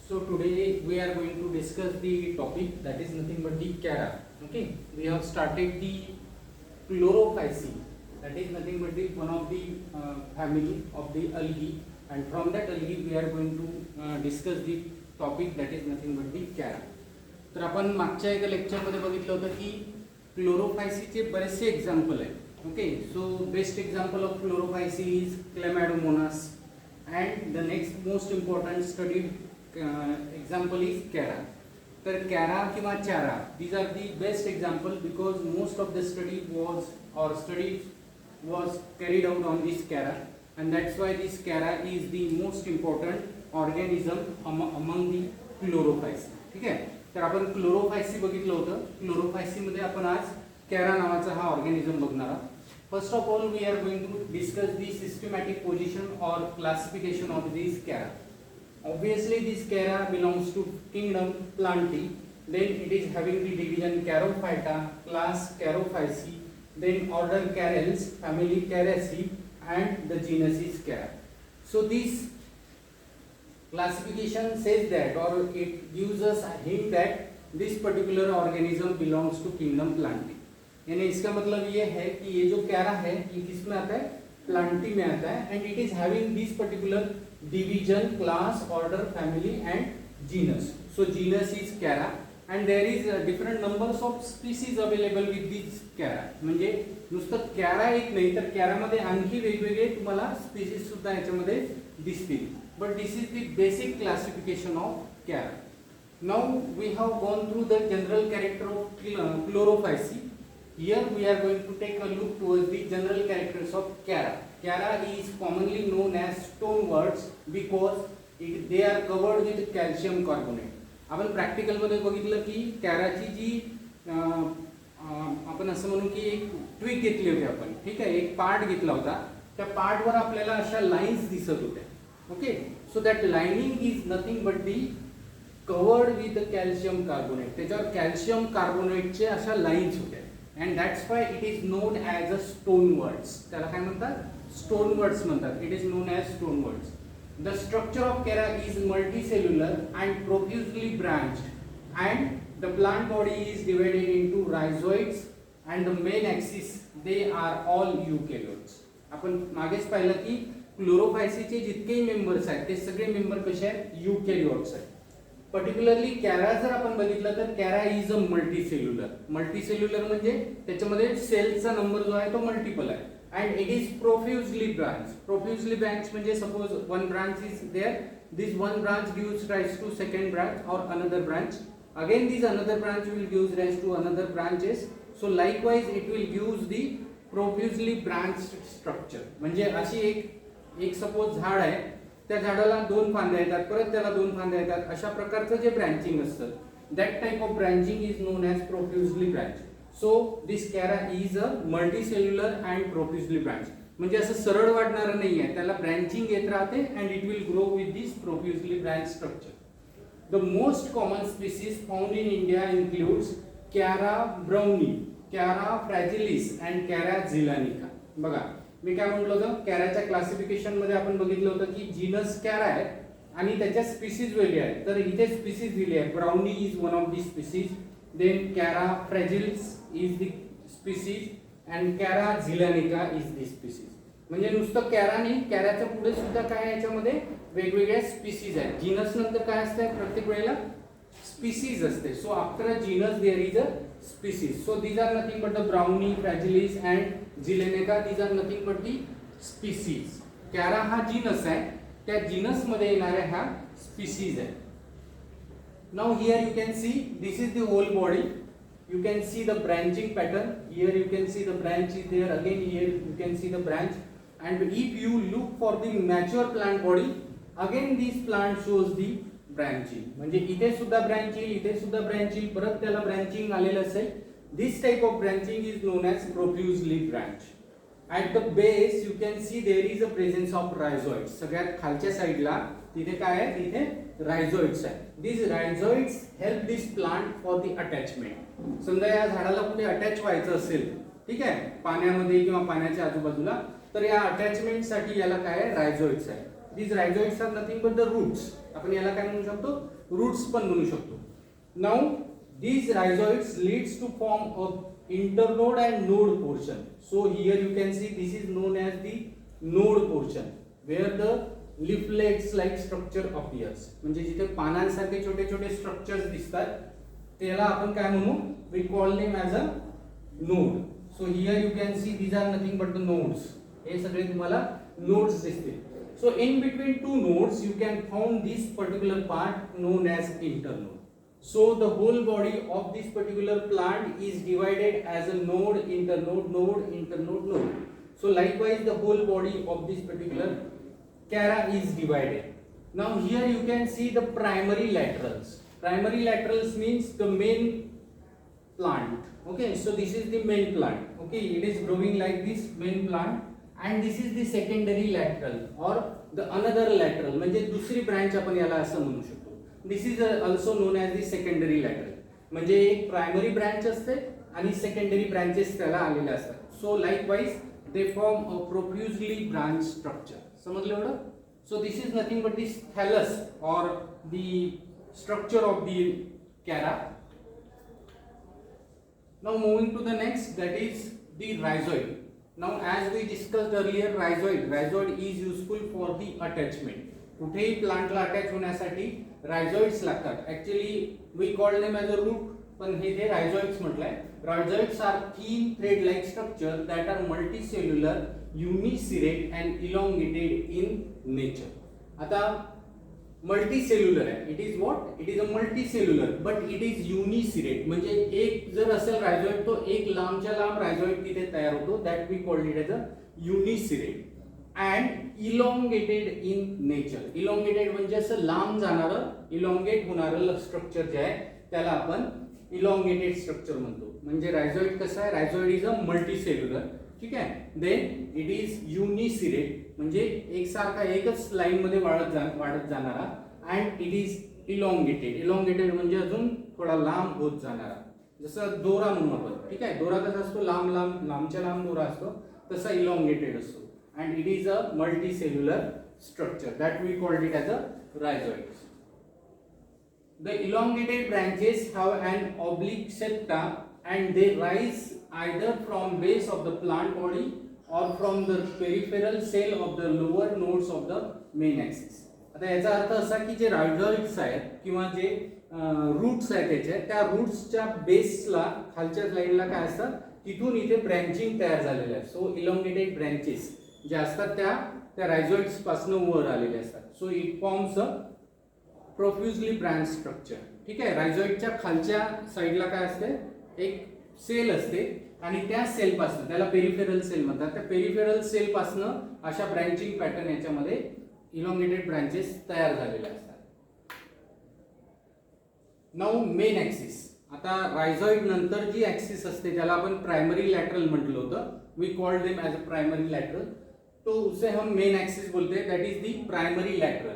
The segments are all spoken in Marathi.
So today we are going to discuss the topic that is nothing but the Chara. Okay, we have started the Chlorophyceae. That is nothing but the one of the family of the algae, and from that algae we are going to discuss the topic that is nothing but the Chara. तर आपण मागच्या एका लेक्चरमध्ये बघितलं होतं की क्लोरोफायसीचे बरेचसे एक्झाम्पल आहेत. Okay, so best example of Chlorophyceae is Chlamydomonas and the next most important studied example is Chara. तर Chara किंवा Chara, these are the best example because most of the study was carried out on this Chara, and that's why this Chara is the most important organism among the Chlorophyceae. ठीक आहे, तर आपण क्लोरोफायसी बघितलं होतं. क्लोरोफायसी मध्ये आपण आज Chara नावाचा हा ऑर्गॅनिझम बघणार आहोत. First of all, we are going to discuss the systematic position or classification of this Chara. Obviously, this Chara belongs to kingdom Plantae. Then it is having the division Charophyta, class Charophyceae, then order Charales, family Characeae, and the genus is Chara. So this classification says that, or it gives us a hint that this particular organism belongs to kingdom Plantae. यानी इसका मतलब ये है कि ये जो Chara है ये किस में आता है, प्लांटी में आता है, and it is having this particular division class order family and genus. So genus is Chara and there is different numbers of species available with this Chara. म्हणजे नुसतं Chara एक नाही तर Chara मध्ये आणखी वेगवेगळे तुम्हाला स्पीसीज सुद्धा याच्यामध्ये दिसतील. But this is the basic classification of Chara. Now we have gone through the general character of Chlorophyceae. Here we are going to take a look towards the general characters of Chara. Chara is commonly known as stoneworts because they are covered with calcium carbonate. आपण प्रॅक्टिकल मध्ये बघितलं की Charaची जी आपण असं म्हणू की एक ट्विक घेतली होती आपण, ठीक आहे, एक पार्ट घेतला होता. त्या पार्टवर आपल्याला अशा लाईन्स दिसत होत्या. Okay, so that lining is nothing but the covered with calcium carbonate. त्याच्यावर कॅल्शियम कार्बोनेटचे अशा लाईन्स होत्या. And that's why it is known as a stoneworts. त्याला काय म्हणतात, stoneworts म्हणतात. It is known as stoneworts. The structure of Chara is multicellular and profusely branched, and the plant body is divided into rhizoids and the main axis they are all eukaryotes. आपण मागेच पाहिलं की क्लोरोफायसीचे जितकेही मेंबर्स आहेत ते सगळे मेंबर कसे आहेत, यूकॅरियोट्स आहेत. पर्टिक्युलरली Chara जर आपण बघितलं तर Chara is a multicellular. Multicellular म्हणजे त्याच्यामध्ये सेलचा नंबर जो आहे तो मल्टिपल आहे. And it is profusely branch. Profusely branch म्हणजे suppose one branch is there, this one branch gives rise to second branch or another branch, again this another branch will gives rise to another branches. So likewise it will gives the profusely branched structure. म्हणजे अशी एक सपोज झाड आहे, त्या झाडाला दोन फांद्या येतात, परत त्याला दोन फांद्या येतात, अशा प्रकारचं जे ब्रँचिंग असतं that type of branching is known as profusely branch. So this Chara is a multicellular and profusely branch. म्हणजे असं सरळ वाढणारं नाही आहे, त्याला ब्रँचिंग येत राहते and it will grow with this profusely branch structure. The most common species found in India includes Chara browni, Chara fragilis and Chara zilanica. बघा मी काय म्हटलं होतं, Charaच्या क्लासिफिकेशन मध्ये आपण बघितलं होतं की जीनस Chara आहे आणि त्याच्या स्पीसीज वेगळे आहेत. तर इथे स्पीसीज दिली आहे. Brownii is one of the species, then Chara fragilis is the species and Chara zilanica is the species. म्हणजे नुसतं Chara नाही, Charaच्या पुढे सुद्धा काय याच्यामध्ये वेगवेगळ्या स्पीसीज आहेत. जीनस नंतर काय असते, प्रत्येक वेळेला स्पीसीज असते. So after a genus there is a species. So these are nothing but the brownie, fragilis and zilanica. These are nothing but the species. Chara हा जीनस आहे, त्या जीनस मध्ये येणाऱ्या ह्या स्पीसीज आहे. Now here you can see this is the whole body. You can see the branching pattern. Here you can see the branch is there. Again here you can see the branch. And if you look for the mature plant body, again this plant shows the branching. म्हणजे इथे सुद्धा ब्रँच येईल, इथे सुद्धा ब्रँच येईल, परत त्याला ब्रँचिंग आलेलं असेल. This type of branching is known as profusely branch. At the base you can see there is a presence of rhizoids. सगळ्यात खालच्या साईडला तिथे काय आहे, तिथे रायझॉइड्स आहे. This rhizoids help this plant for the attachment. समजा या झाडाला कुठे अटॅच व्हायचं असेल, ठीक आहे, पाण्यामध्ये किंवा पाण्याच्या आजूबाजूला, तर या अटॅचमेंटसाठी याला काय आहे, रायझॉइड्स आहे. These rhizoids are nothing but the roots. आपण याला काय म्हणू शकतो, रूट्स पण म्हणू शकतो. Now these rhizoids leads to form a internode and node portion. So here you can see this is known as the node portion where the leaflets like structure appears. म्हणजे जिथे पानांसारखे छोटे छोटे स्ट्रक्चर्स दिसतात त्याला आपण काय म्हणू, we call them as a node. So here you can see these are nothing but the nodes. हे सगळे तुम्हाला nodes दिसतील. So in between two nodes you can found this particular part known as internode. So the whole body of this particular plant is divided as a node, internode, node, internode, node. So likewise the whole body of this particular chara is divided. Now here you can see the primary laterals. Primary laterals means the main plant. Okay, so this is the main plant. Okay, it is growing like this main plant, and this is the secondary lateral or the another lateral. म्हणजे दुसरी ब्रांच आपण याला असं म्हणू शकतो. This is also known as the secondary lateral. म्हणजे एक प्रायमरी ब्रांच असते आणि सेकंडरी ब्रांचेस त्याला आलेले असतात. So likewise they form a profusely branch structure. समजलं एवढं? So this is nothing but this thallus or the structure of the Chara. Now moving to the next, that is the rhizoid. Now as we discussed earlier, rhizoid is useful for the attachment. कुठेही प्लांटला अटॅच होण्यासाठी रायझॉइड्स लागतात. Actually we call them as a root, पण हे जे रायझॉइड्स म्हटलंय, rhizoids are thin thread like structure that are multicellular, uniseriate and elongated in nature. आता मल्टीसेल्युलर आहे, it is what, it is a multicellular but it is uniseriate. म्हणजे एक जर असेल रायझॉइड तो एक लांबच्या लांब रायझॉइड तिथे तयार होतो, that we called it as a uniseriate. And elongated in nature. Elongated म्हणजे असं लांब जाणारं, इलॉंगेट होणारं स्ट्रक्चर जे आहे त्याला आपण इलॉंगेटेड स्ट्रक्चर म्हणतो. म्हणजे रायझॉइड कसं आहे, रायझॉइड इज अ मल्टीसेल्युलर. ठीक आहे. देन इट इज युनिसिरेट म्हणजे एकसारखा एकच लाईन मध्ये वाढत जाणारा. And it is elongated. Elongated म्हणजे अजून थोडा लांब होत जाणारा. जसं दोरा म्हणू आपण. ठीक आहे. दोरा कसा असतो, लांबच्या लांब दोरा असतो, तसा इलॉंगेटेड असतो. And it is a multicellular structure that we called it as a rhizoids. The elongated branches have an oblique septa and they rise either from base of the plant body or from the peripheral cell of the lower nodes of the main axis. आता याचा अर्थ असा की जे rhizoids आहेत किंवा जे रूट्स आहेत त्या रूट्सच्या बेसला खालच्या स्लाइडला काय असतं, तिथून इथे ब्रँचिंग तयार झालेले आहे. सो इलॉंगेटेड ब्रँचेस जे असतात त्या रायझॉइड्स पासून वर आलेले असतात. So it forms a profusely branch structure. ठीक आहे. रायझॉइडच्या खालच्या साईडला काय असते, एक सेल असते आणि त्या सेल पासून, त्याला पेरिफेरल सेल म्हणतात, त्या पेरिफेरल सेल पासून अशा ब्रँचिंग पॅटर्न याच्यामध्ये इलॉंगेटेड ब्रांचेस तयार झालेले असतात. Now main axis. आता रायझॉइड नंतर जी ऍक्सिस असते त्याला आपण प्रायमरी लॅटरल म्हटलं होतं. We called them as a primary lateral. तो उसे हम मेन एक्सिस बोलते हैं, that is the primary lateral.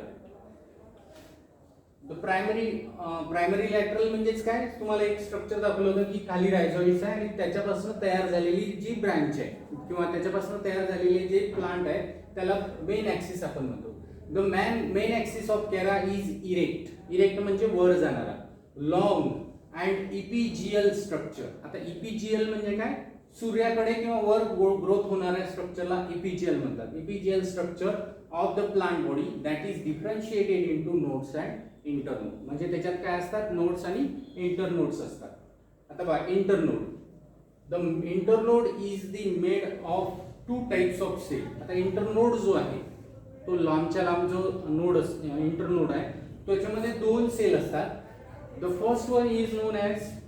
The primary lateral म्हणजेच काय, तुम्हाला एक स्ट्रक्चर दाखवलं होतं की खाली रायझॉइड्स आहे आणि त्याच्यापासून तयार झालेली जी ब्रांच आहे किंवा त्याच्यापासून तयार झालेले जे प्लांट आहे त्याला मेन एक्सिस आपण म्हणतो. The main axis of Chara is erect. Erect म्हणजे वर जाणारा, लॉंग अँड इपिजियल स्ट्रक्चर. आता इपिजियल म्हणजे काय, सूर्याकडे किंवा वर ग्रोथ होणाऱ्या स्ट्रक्चरला इपिजियल म्हणतात. Epigeal structure of the plant body that is differentiated into nodes and internode. म्हणजे त्याच्यात काय असतात, नोड्स आणि इंटरनोड्स असतात. आता बघा internode. The internode is the made of two types of cell. आता इंटरनोड जो आहे तो लांबच्या लांब जो नोड इंटरनोड आहे त्याच्यामध्ये दोन सेल असतात. The first one is known as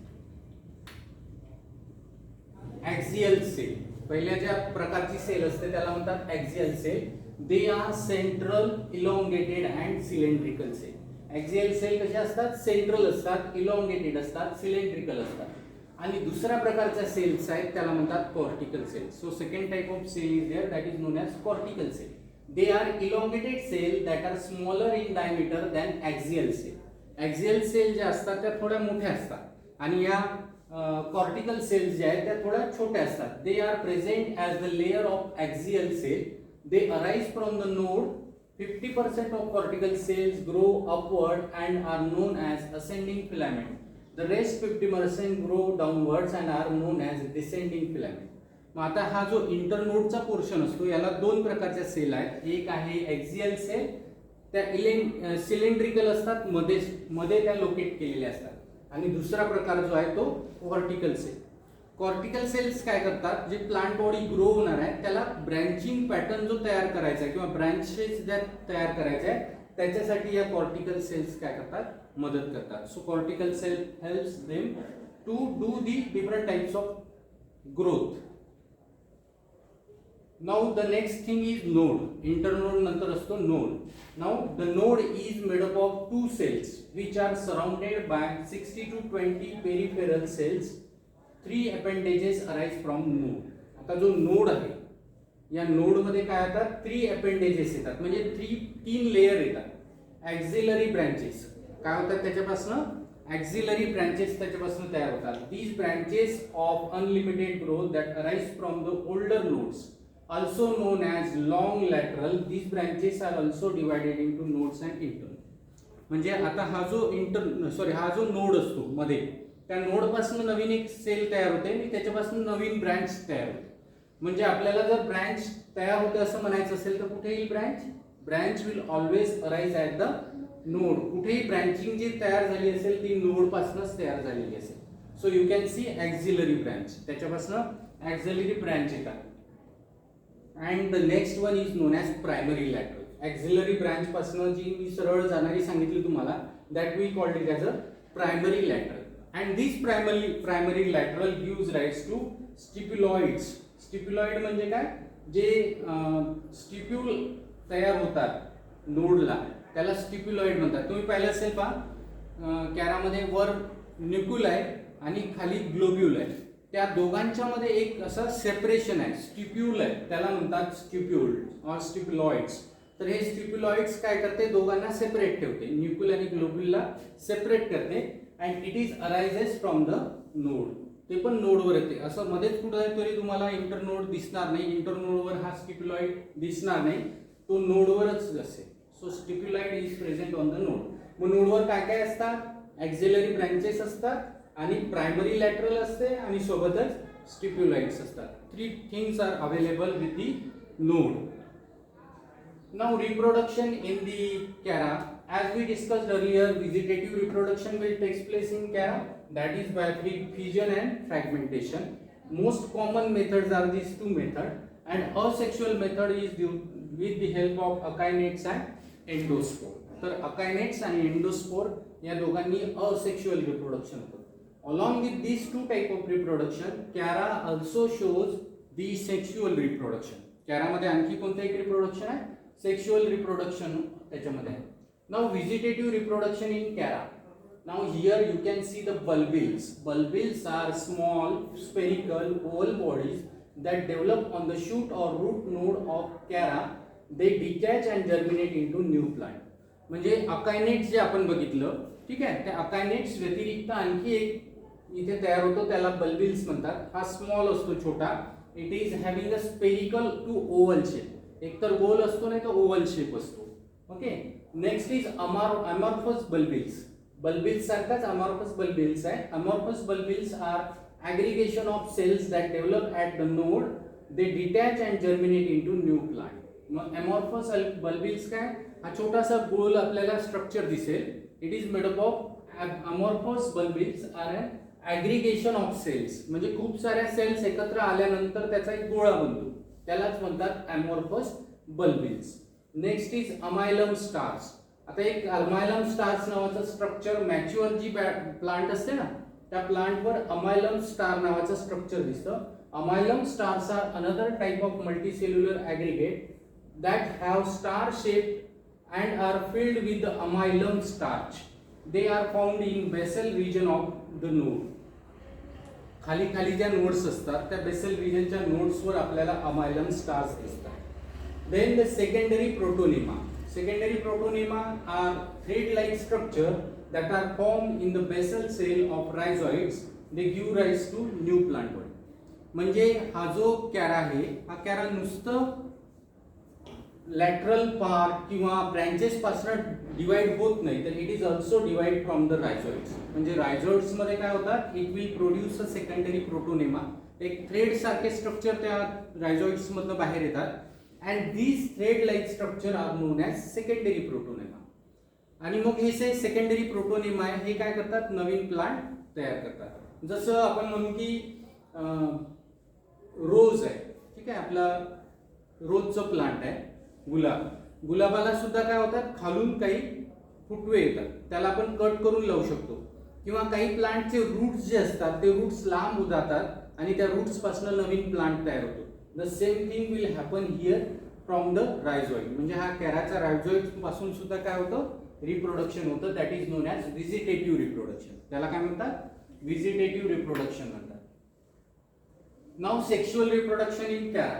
axial cell. पहिल्या ज्या प्रकारची सेल असते त्याला म्हणतात axial cell. They are central, elongated and cylindrical cell. Axial cell कशा असतात, सेंट्रल असतात, इलॉंगेटेड असतात, सिलेंड्रिकल असतात. आणि दुसऱ्या प्रकारच्या सेल्स आहेत त्याला म्हणतात cortical cell. So second type of cell is there that is known as cortical cell. They are elongated cell that are smaller in diameter than axial cell. Axial cell ज्या असतात त्या थोड्या मोठ्या असतात आणि या कॉर्टिकल सेल्स जे आहेत त्या थोड्या छोट्या असतात. They are present as the layer of axial cell. They arise from the node 50% of cortical cells grow upward and are known as ascending filament. The rest 50% grow downwards and are known as descending filament. मग आता हा जो इंटरनोडचा पोर्शन असतो याला दोन प्रकारच्या सेल आहेत. एक आहे एक्झियल सेल, त्या सिलेंड्रिकल असतात, मध्ये त्या लोकेट केलेल्या असतात. आणि दुसरा प्रकार जो आहे तो कॉर्टिकल सेल. कॉर्टिकल सेल्स काय करतात, जे प्लांट बॉडी ग्रो होणार आहे त्याला ब्रँचिंग पॅटर्न जो तयार करायचा आहे किंवा ब्रँचेस ज्या तयार करायचे आहे त्याच्यासाठी या कॉर्टिकल सेल्स काय करतात, मदत करतात. So cortical cell helps them to do the different types of growth. Now the next thing is node. Internode नंतर असतो node. Now the node is made up of two cells which are surrounded by 60 to 20 peripheral cells. Three appendages arise from node. आता जो node आहे या node मध्ये काय येतात, 3 appendages येतात, म्हणजे 3 लेयर येतात. Axillary branches काय होतात त्याच्यापासून, axillary branches त्याच्यापासून तयार होतात. These branches of unlimited growth that arise from the older nodes also known as long lateral. These branches are also divided into nodes and internode. म्हणजे आता हा जो नोड असतो मध्ये, त्या नोड पासून नवीन एक सेल तयार होते आणि त्याच्यापासून नवीन ब्रांच तयार होते. म्हणजे आपल्याला जर ब्रांच तयार होते असं म्हणायचं असेल तर कुठे येईल branch will always arise at the node. कुठेही ब्रांचिंग जी तयार झाली असेल ती नोड पासूनच तयार झालेली असेल. So you can C auxiliary branch, त्याच्यापासून ॲक्झिलरी ब्रांच येतात. And the next one is known as primary lateral. Axillary branch पासून जी मी सरळ जाणारी सांगितली तुम्हाला, that we called it as a primary lateral. And this primary lateral gives rise to stipuloids. Stipuloid म्हणजे काय, जे स्टिप्यूल तयार होतात नोडला त्याला स्टिप्युलॉइड म्हणतात. तुम्ही पाहिलं असेल पहा, कॅरामध्ये वर न्यूक्युल आहे आणि खाली ग्लोब्युल आहे. त्या दोघांच्या मध्ये एक असं सेपरेशन आहे, स्टिप्यूल आहे, त्याला म्हणतात स्टिप्यूल ऑर स्टिप्युलॉइड्स. तर हे स्टिप्युलॉइड्स काय करते, दोघांना सेपरेट ठेवते, न्यूक्युल आणि ग्लोब्युलला सेपरेट करते. And it is arises from the node. ते पण नोडवर येते. असं मध्येच कुठेतरी तुम्हाला इंटरनोड दिसणार नाही, इंटरनोडवर हा स्टिप्युलॉइड दिसणार नाही, तो नोडवरच असेल. So stipuloid is present on the node. मग नोडवर काय काय असतात, ॲक्झिलरी ब्रँचेस असतात आणि प्रायमरी लॅटरल असते आणि सोबतच स्टिप्युलॉइड्स असतात. 3 things are available with the node. Now reproduction in the Chara, as we discussed earlier, vegetative reproduction will take place in Chara, that is by fission and fragmentation. Most common methods are these two methods, and asexual method is with the help of akinets and endospore. तर akinets आणि endospore या दोघांनी asexual reproduction होतं. Along with these two type of reproduction, Chara also shows the sexual reproduction. Chara मध्ये आणखी कोणतं एक रिप्रोडक्शन आहे, सेक्शुअल रिप्रोडक्शन त्याच्यामध्ये. Now vegetative reproduction in Chara. Now here you can see the bulbils. Bulbils are small spherical oval bodies that develop on the shoot or root node of Chara. They detach and germinate into new plant. म्हणजे अकायनेट्स जे आपण बघितलं, ठीक आहे, त्या अकायनेट्स व्यतिरिक्त आणखी एक इथे तयार होतो, त्याला बल्बिल्स म्हणतात. हा स्मॉल असतो, छोटा. It is having a spherical to oval shape. एक तर गोल असतो नाही तर ओव्हल शेप असतो. Okay. Next is amorphous bulbils. Bulbils सारखाच अमॉर्फस बल्बिल्स आहे. Amorphous bulbils are aggregation of cells that develop at the node. They detach and germinate into new plant. मग अमॉर्फस बल्बिल्स काय, हा छोटासा गोल आपल्याला स्ट्रक्चर दिसेल. It is made up of amorphous bulbils are an aggregation of cells, म्हणजे खूप साऱ्या सेल्स एकत्र आल्यानंतर त्याचा एक गोळा बनतो, त्यालाच म्हणतात amorphous bulbils. Next is amylum stars. आता एक अमायलम स्टार्स नावाचं स्ट्रक्चर, मॅच्युअर जी प्लांट असते ना त्या प्लांटवर अमायलम स्टार नावाचं स्ट्रक्चर दिसतं. Amylum stars are another type of multicellular aggregate that have star shape and are filled with the amylum starch. They are found in basal region of the node. खाली खाली ज्या नोड्स असतात त्या बेसल रिजनच्या नोड्सवर आपल्याला अमायलम स्टार्स दिसतात. Then the secondary protonema. Secondary protonema are thread-like structure that are formed in the basal cell of rhizoids. They give rise to new plant body. म्हणजे हा जो कॅरा आहे, हा कॅरा नुसतं लॅटरल पार्ट किंवा ब्रँचेस पासून डिवाइड होत नाही, तर it is also divide from the rhizoids. म्हणजे रायझोइड्स मध्ये काय होतात, it will produce a secondary protonema. एक थ्रेड सारखे स्ट्रक्चर त्या रायझोइड्स मधनं बाहेर येतात. And these thread like structure are known as secondary protonema. आणि मग हे सेकंडरी प्रोटोनेमा आहे, हे काय करतात, नवीन प्लांट तयार करतात. जसं आपण म्हणू की रोज आहे, ठीक आहे, आपला रोजचं प्लांट आहे गुलाब. गुलाबाला सुद्धा काय होतात, खालून काही फुटवे येतात, त्याला आपण कट करून लावू शकतो. किंवा काही प्लांटचे रूट्स जे असतात ते रूट्स लांब जातात आणि त्या रूट्स पासून नवीन प्लांट तयार होतो. The same thing will happen here from the rhizoid. म्हणजे हा कॅराचा रायझोइड पासून सुद्धा काय होतं, रिप्रोडक्शन होतं. That is known as vegetative reproduction. त्याला काय म्हणतात, व्हिजिटेटिव्ह रिप्रोडक्शन म्हणतात. Now sexual reproduction in Chara.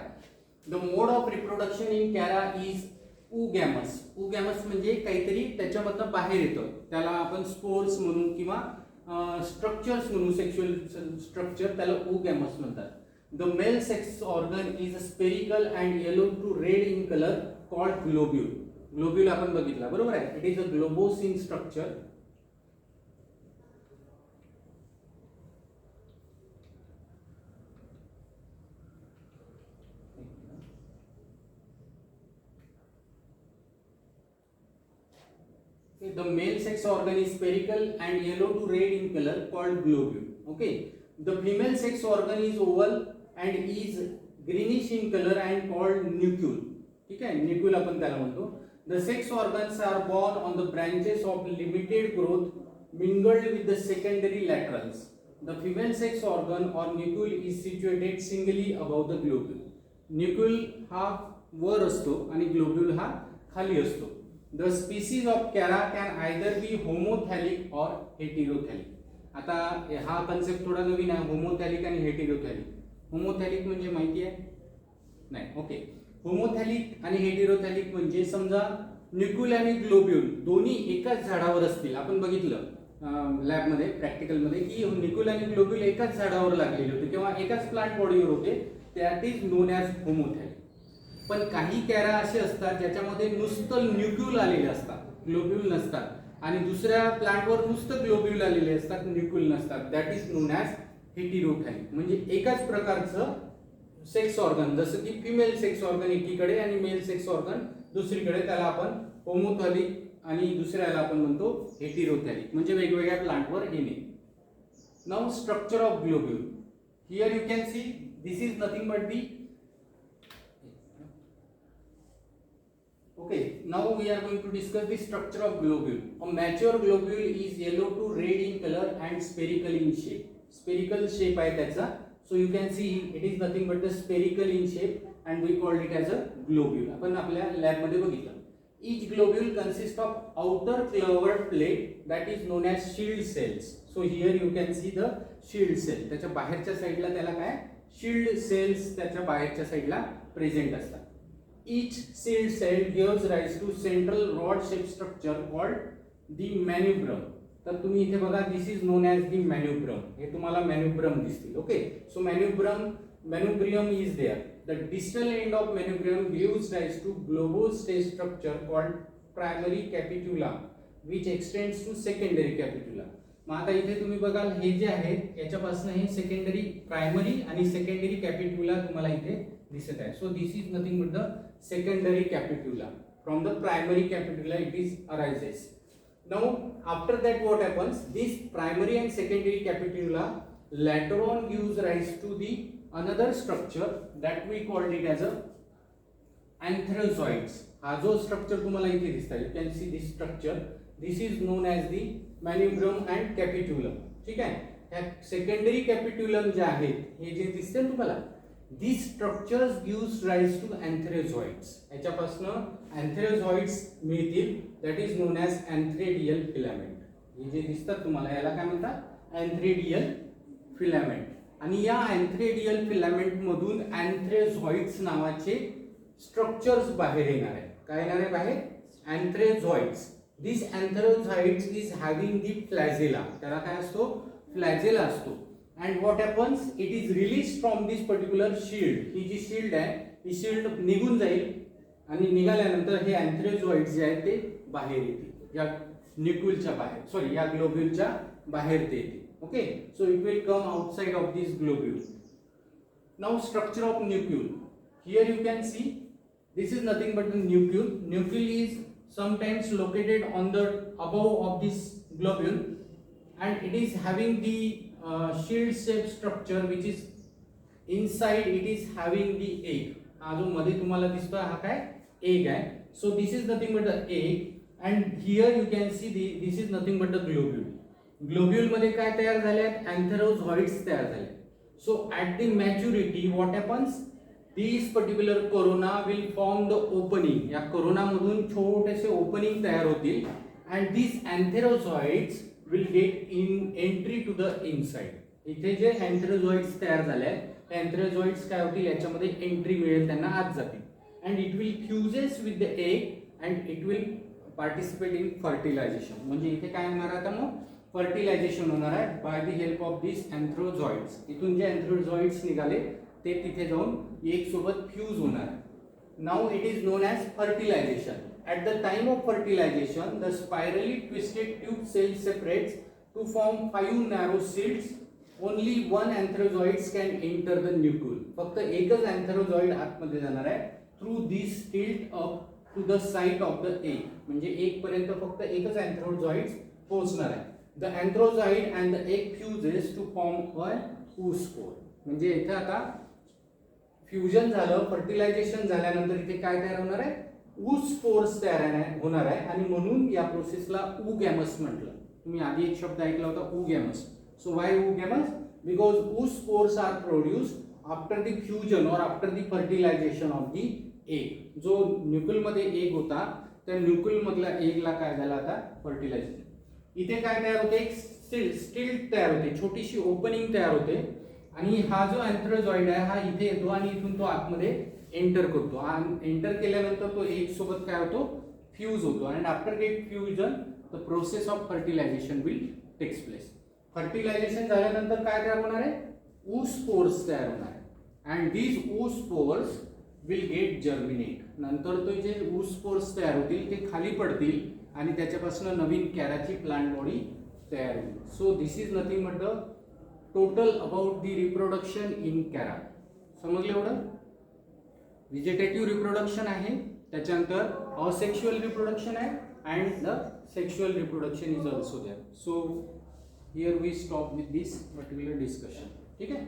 The mode of reproduction in Chara is oogamous. Oogamous म्हणजे काहीतरी त्याच्यामधनं बाहेर येतं, त्याला आपण स्पोर्स म्हणून किंवा स्ट्रक्चर्स म्हणून, सेक्शुअल स्ट्रक्चर, त्याला उगॅमस म्हणतात. The male sex organ is spherical and yellow to red in colour called globule. Globule आपण बघितला, बरोबर आहे. It is a globose in structure. The male sex organ is spherical and yellow to red in color called globule. Okay. The female sex organ is oval and is greenish in color and called nucule. ठीक है, nucule अपन त्याला म्हणतो. The sex organs are born on the branches of limited growth mingled with the secondary laterals. The female sex organ or nucule is situated singly above the globule. Nucule हा वर असतो आणि globule हा खाली असतो. The species of Chara can either be homothallic or heterothallic. आता हा कन्सेप्ट थोडा नवीन आहे, होमोथॅलिक आणि हेटेरोथॅलिक. होमोथॅलिक म्हणजे माहिती आहे नाही, ओके. होमोथॅलिक आणि हेटेरोथॅलिक म्हणजे समजा न्यूक्यूल आणि ग्लोब्यूल दोन्ही एकाच झाडावर असतील. आपण बघितलं लॅबमध्ये, प्रॅक्टिकलमध्ये, की न्यूक्यूल आणि ग्लोब्यूल एकाच झाडावर लागलेले होते किंवा एकाच प्लांट बॉडीवर होते. That is known as homothallic. पण काही कॅरा असे असतात ज्याच्यामध्ये नुसतं न्यूक्यूल आलेले असतात, ग्लोब्यूल नसतात, आणि दुसऱ्या प्लांटवर नुसतं ग्लोब्यूल आलेले असतात, न्यूक्यूल नसतात. That is known as heterothallic. म्हणजे एकाच प्रकारचं सेक्स ऑर्गन, जसं की फिमेल सेक्स ऑर्गन एकीकडे आणि मेल सेक्स ऑर्गन दुसरीकडे, त्याला आपण होमोथॅलिक आणि दुसऱ्याला आपण म्हणतो हेटेरोथॅलिक, म्हणजे वेगवेगळ्या प्लांटवर येणे. Now structure of globule. Here you can see this is nothing but the. Okay, now we are going to discuss the structure of globule. A mature globule is yellow to red in color and spherical in shape. Spherical shape आहे त्याचा. So you can see it is nothing but the spherical in shape and we called it as a globule. आपण आपल्या लॅब मध्ये बघितलं. Each globule consists of outer covered plate that is known as shield cells. So here you can see the shield cell. त्याच्या बाहेरच्या साईडला त्याला काय, shield cells त्याच्या बाहेरच्या साईडला प्रेझेंट असतात. Each shield cell gives rise to central rod-shaped structure called the manubrium. तर तुम्ही इथे बघा, this is known as the manubrium. हे तुम्हाला मॅन्युब्रम दिसतील. Okay, so manubrium is there. The distal end of manubrium gives rise to globose stage structure called primary capitula which extends to secondary capitula. मग आता इथे तुम्ही बघाल, हे जे आहे याच्यापासून हे सेकंडरी, प्रायमरी आणि सेकंडरी कॅपिट्युला तुम्हाला इथे दिसत आहे. So this is nothing but the secondary capitula. From the primary capitula it is arises. Now after that what happens, this primary and secondary capitula later on gives rise to the another structure that we called it as a antherozoids. हा जो स्ट्रक्चर तुम्हाला इथे दिसता, you can see this structure, this is known as the manubrium and capitulum. ठीक आहे. ह्या सेकंडरी कॅपिट्युलम जे आहेत, हे जे दिसते तुम्हाला, these structures gives rise to antherozoids. याच्यापासून antherozoids मिळतील. that is known as antheridial filament. हे जे दिसतात तुम्हाला, याला काय म्हणतात, antheridial filament. आणि या antheridial filament मधून antherozoids नावाचे स्ट्रक्चर्स बाहेर येणार आहेत. काय येणार आहे बाहेर, antherozoids. These antherozoids is having the flagella. त्याला काय असतो, फ्लॅजेला असतो. And what happens, it is released from this particular shield. He G shield आहे, ही shield निघून जाईल आणि निघाल्यानंतर हे अँथ्रोझॉइड जे आहेत ते बाहेर येतील, या न्यूक्लियसच्या बाहेर, सॉरी या ग्लोब्युलच्या बाहेर ते येतील. Okay, so it will come outside of this globule. Now structure of nucleus. Here you can see this is nothing but the nucleus. Nucleus is sometimes located on the above of this globule and it is having the shield shape structure which is inside it is having the egg. हा जो मध्ये तुम्हाला दिसतोय हा काय egg आहे. So this is nothing but the egg and here you can see this is nothing but the globule. Globule मध्ये काय तयार झाले आहेत, antherozoids तयार झाले. So at the maturity what happens, These particular corona will form the opening. या कोरोना मधून छोटेसे ओपनिंग तयार होतील and these antherozoids will get in entry to the inside. इथे जे antherozoids तयार झाले आहेत ते antherozoids काय होतील, याच्यामध्ये एंट्री मिळेल, त्यांना आत जातील and it will fuses with the egg and it will participate in fertilization. म्हणजे इथे काय होणार आहे, मग फर्टिलायझेशन होणार आहे by the help of this antherozoids. इथून जे antherozoids निघाले ते तिथे जाऊन एक सोबत फ्यूज होणार आहे. Now it is known as fertilisation. At the time of fertilisation the spirally twisted tube cell separates to form 5 narrow seeds. Only one antherozoids can enter the nucleus. फक्त एकच अँथ्रोझॉइड आतमध्ये जाणार आहे through this tilt up to the site of the egg. म्हणजे एक पर्यंत फक्त एकच अँथ्रोझॉइड्स पोहोचणार आहे. The antherozoid and the egg fuses to form a oospore. म्हणजे इथे आता फ्युजन झालं, फर्टिलायझेशन झाल्यानंतर इथे काय तयार होणार आहे, oospores तयार होणार आहे आणि म्हणून या प्रोसेसला oogamous म्हटलं. तुम्ही आधी एक शब्द ऐकला होता oogamous. So why oogamous? Because oospores are produced after the fusion or after the fertilisation of the egg. जो न्यूक्लियस मध्ये एग होता त्या न्यूक्लियस मधल्या एगला काय झालं आता फर्टिलायझेशन. इथे काय तयार होते, एक स्टिल्ट तयार होते, छोटीशी ओपनिंग तयार होते आणि हा जो अँथ्रोझॉइड आहे हा इथे येतो आणि इथून तो आतमध्ये एंटर करतो. एंटर केल्यानंतर तो एक सोबत काय होतो, फ्यूज होतो and after get fusion the process of fertilization will takes place. Fertilization झाल्यानंतर काय तयार होणार आहे, oospores तयार होणार आहे and these oospores will get germinate. नंतर तो जे oospores तयार होतील ते खाली पडतील आणि त्याच्यापासून नवीन कॅराची प्लांट बॉडी तयार होईल. So this is nothing but the total about the reproduction in Chara. समजलं एवढं? व्हेजिटेटिव्ह रिप्रोडक्शन आहे, त्याच्यानंतर असेक्शुअल रिप्रोडक्शन आहे and the sexual reproduction is also there. So here we stop with this particular discussion. ठीक आहे.